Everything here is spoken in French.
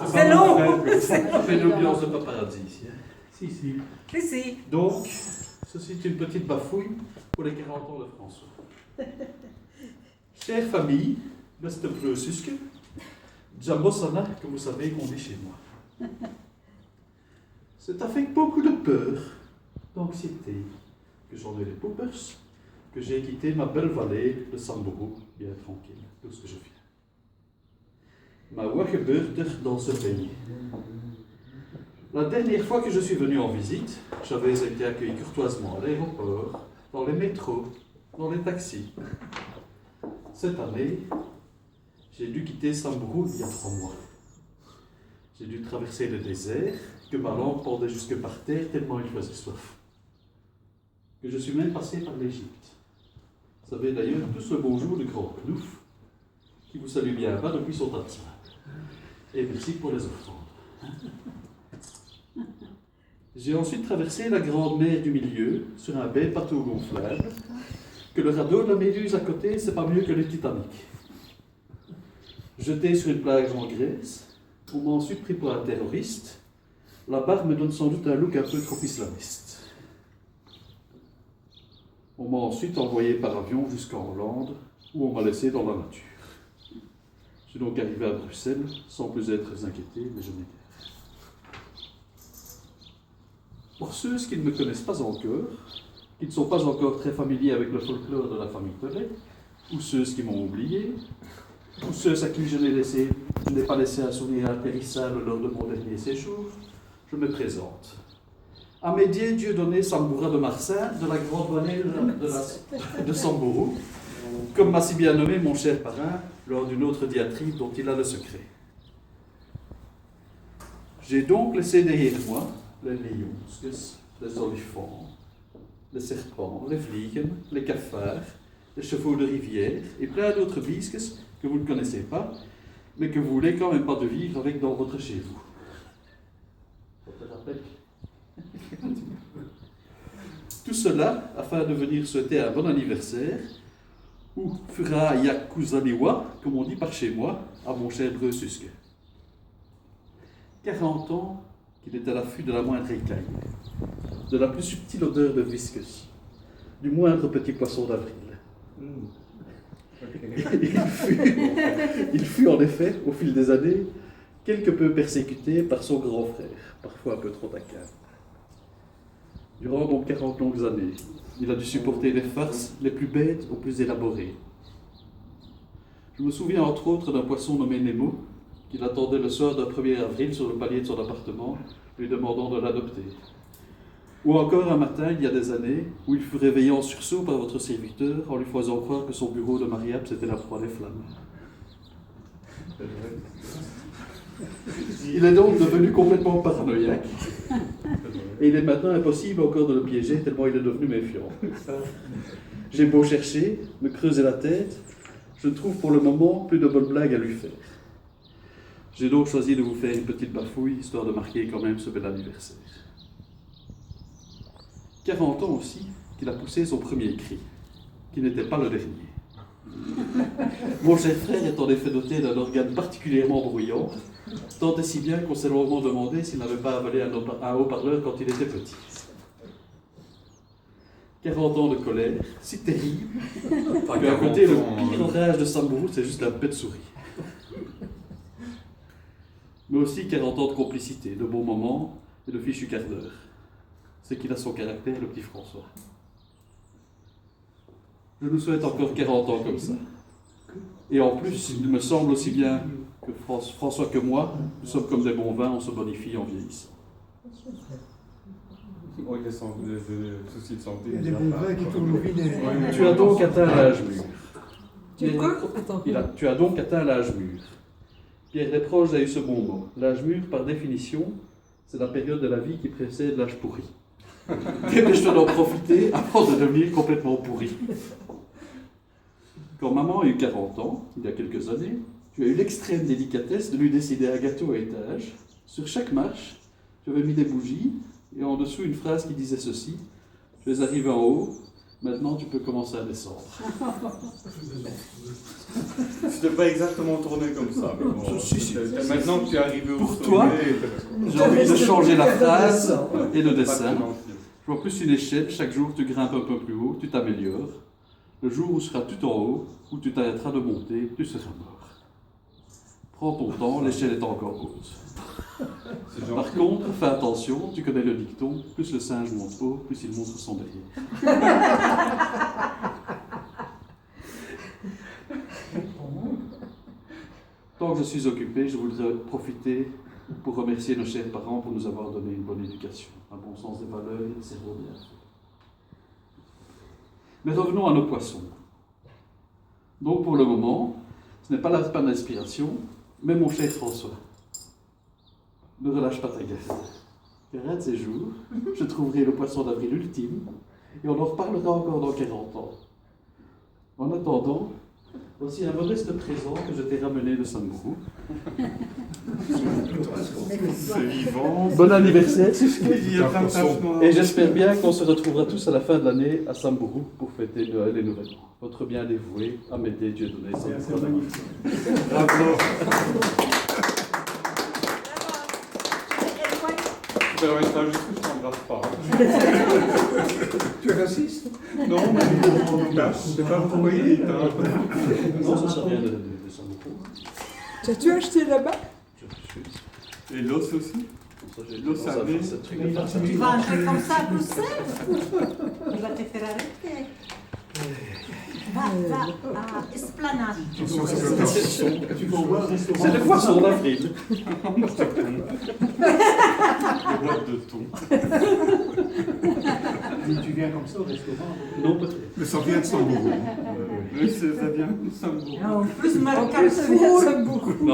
C'est long. On fait une ambiance de paparazzi ici. Hein. Si. Donc, ceci est une petite bafouille pour les 40 ans de François. Chère famille, beste Preususke, Jambosana, comme vous savez, on dit chez moi. C'est avec beaucoup de peur, d'anxiété, que j'en ai les poppers, que j'ai quitté ma belle vallée de Samburu, bien tranquille, d'où ce que je viens. Maar wat gebeurt er dans ce pays? La dernière fois que je suis venu en visite, j'avais été accueilli courtoisement à l'aéroport, dans les métros, dans les taxis. Cette année, j'ai dû quitter Samburu il y a 3 mois. J'ai dû traverser le désert, que ma langue pendait jusque par terre tellement il faisait soif. Que je suis même passé par l'Égypte. Vous savez d'ailleurs tous le bonjour du grand Knouf, qui vous salue bien bas depuis son tas. Et merci pour les offrandes. J'ai ensuite traversé la grande mer du milieu sur un bel bateau gonflable, que le radeau de la Méduse à côté, c'est pas mieux que le Titanic. Jeté sur une plage en Grèce, on m'a ensuite pris pour un terroriste. La barre me donne sans doute un look un peu trop islamiste. On m'a ensuite envoyé par avion jusqu'en Hollande, où on m'a laissé dans la nature. Je suis donc arrivé à Bruxelles, sans plus être inquiété, mais je m'étais. Pour ceux qui ne me connaissent pas encore, qui ne sont pas encore très familiers avec le folklore de la famille Pellet, ou ceux qui m'ont oublié, ou ceux à qui je n'ai pas laissé un souvenir impérissable lors de mon dernier séjour, je me présente. Amédée Dieudonné Samboura de Marsin, de la grande vallée de Samburu, comme m'a si bien nommé mon cher parrain lors d'une autre diatribe dont il a le secret. J'ai donc laissé derrière moi les lions, les olifants, les serpents, les vliegen, les cafards, les chevaux de rivière et plein d'autres bisques que vous ne connaissez pas, mais que vous voulez quand même pas de vivre avec dans votre chez vous. Ça te rappelle? Tout cela afin de venir souhaiter un bon anniversaire, ou Fura Yakuzaniwa, comme on dit par chez moi, à mon cher Breususke. 40 ans qu'il est à l'affût de la moindre écaille, de la plus subtile odeur de viscus, du moindre petit poisson d'avril. Il fut en effet, au fil des années, quelque peu persécuté par son grand frère, parfois un peu trop taquin. Durant donc 40 longues années, il a dû supporter les farces les plus bêtes aux plus élaborées. Je me souviens entre autres d'un poisson nommé Nemo, qu'il attendait le soir d'un 1er avril sur le palier de son appartement, lui demandant de l'adopter. Ou encore un matin, il y a des années, où il fut réveillé en sursaut par votre serviteur en lui faisant croire que son bureau de mariage c'était la proie des flammes. Il est donc devenu complètement paranoïaque. Et il est maintenant impossible encore de le piéger tellement il est devenu méfiant. J'ai beau chercher, me creuser la tête, je ne trouve pour le moment plus de bonnes blagues à lui faire. J'ai donc choisi de vous faire une petite bafouille, histoire de marquer quand même ce bel anniversaire. 40 ans aussi qu'il a poussé son premier cri, qui n'était pas le dernier. Mon cher frère est en effet doté d'un organe particulièrement bruyant, tant et si bien qu'on s'est longuement demandé s'il n'avait pas avalé un haut-parleur quand il était petit. 40 ans de colère, si terrible, qu'à côté, le pire rage de Samburu, c'est juste la bête souris. Mais aussi 40 ans de complicité, de bons moments et de fichu quart d'heure. C'est qu'il a son caractère, le petit François. Je nous souhaite encore 40 ans comme ça. Et en plus, il me semble aussi bien que François que moi, nous sommes comme des bons vins, on se bonifie en vieillissant. Oui, les soucis de santé. Il y a des bons vins qui tournent au vinaigre. Tu as donc atteint l'âge mûr. Quoi? Tu as donc atteint l'âge mûr. Pierre Desproges a eu ce bon mot. L'âge mûr, par définition, c'est la période de la vie qui précède l'âge pourri. Dépêche-toi d'en profiter avant de devenir complètement pourri. Quand maman a eu 40 ans, il y a quelques années, tu as eu l'extrême délicatesse de lui décider un gâteau à étage. Sur chaque marche, tu avais mis des bougies et en dessous une phrase qui disait ceci: je vais arriver en haut, Maintenant, tu peux commencer à descendre. C'était pas exactement tourné comme ça. Mais bon, maintenant que tu es arrivé au Pour sommet, toi, j'ai envie de changer la phrase et le pas de dessin. financier. Je vois plus une échelle, chaque jour tu grimpes un peu plus haut, tu t'améliores. Le jour où tu seras tout en haut, où tu t'arrêteras de monter, tu seras mort. Prends ton temps, l'échelle est encore haute. C'est genre, Par contre, fais attention, tu connais le dicton, plus le singe monte haut, plus il montre son derrière. Tant que je suis occupé, je voudrais profiter pour remercier nos chers parents pour nous avoir donné une bonne éducation, un bon sens des valeurs et un cerveau bien fait. Mais revenons à nos poissons. Donc pour le moment, ce n'est pas la panne d'inspiration, mais mon cher François, ne relâche pas ta garde. Car un de ces jours, je trouverai le poisson d'avril ultime et on en reparlera encore dans 40 ans. En attendant, voici un modeste présent que je t'ai ramené de Samburu. c'est vivant. Bon anniversaire, Il y a plein de tâches. et j'espère bien qu'on se retrouvera tous à la fin de l'année à Samburu pour fêter Noël et Nouvel An. Votre bien dévoué, Amédée Dieudonné C'est Samburu. magnifique. Bravo. Ça va être juste que je t'embrasse pas. Tu es raciste? Non, mais c'est pas pour y Non, ça sert à rien de Samburu. T'as-tu acheté là-bas? Je refuse. Et l'os aussi. Comme ça, j'ai L'eau salée. ce truc à Tu faire. Tu vas entrer comme ça à Bruxelles. Il va te faire arrêter. Va à Esplanade. Attention, ça peut être un son. Tu vas voir un restaurant. C'est le poisson d'avril. Les boîtes de thon. Mais tu viens comme ça au restaurant. Non, peut-être. Mais ça vient de Samburu. Oui, ça vient de Samburu. En plus, En Marc plus, ça vient de Samburu. Non,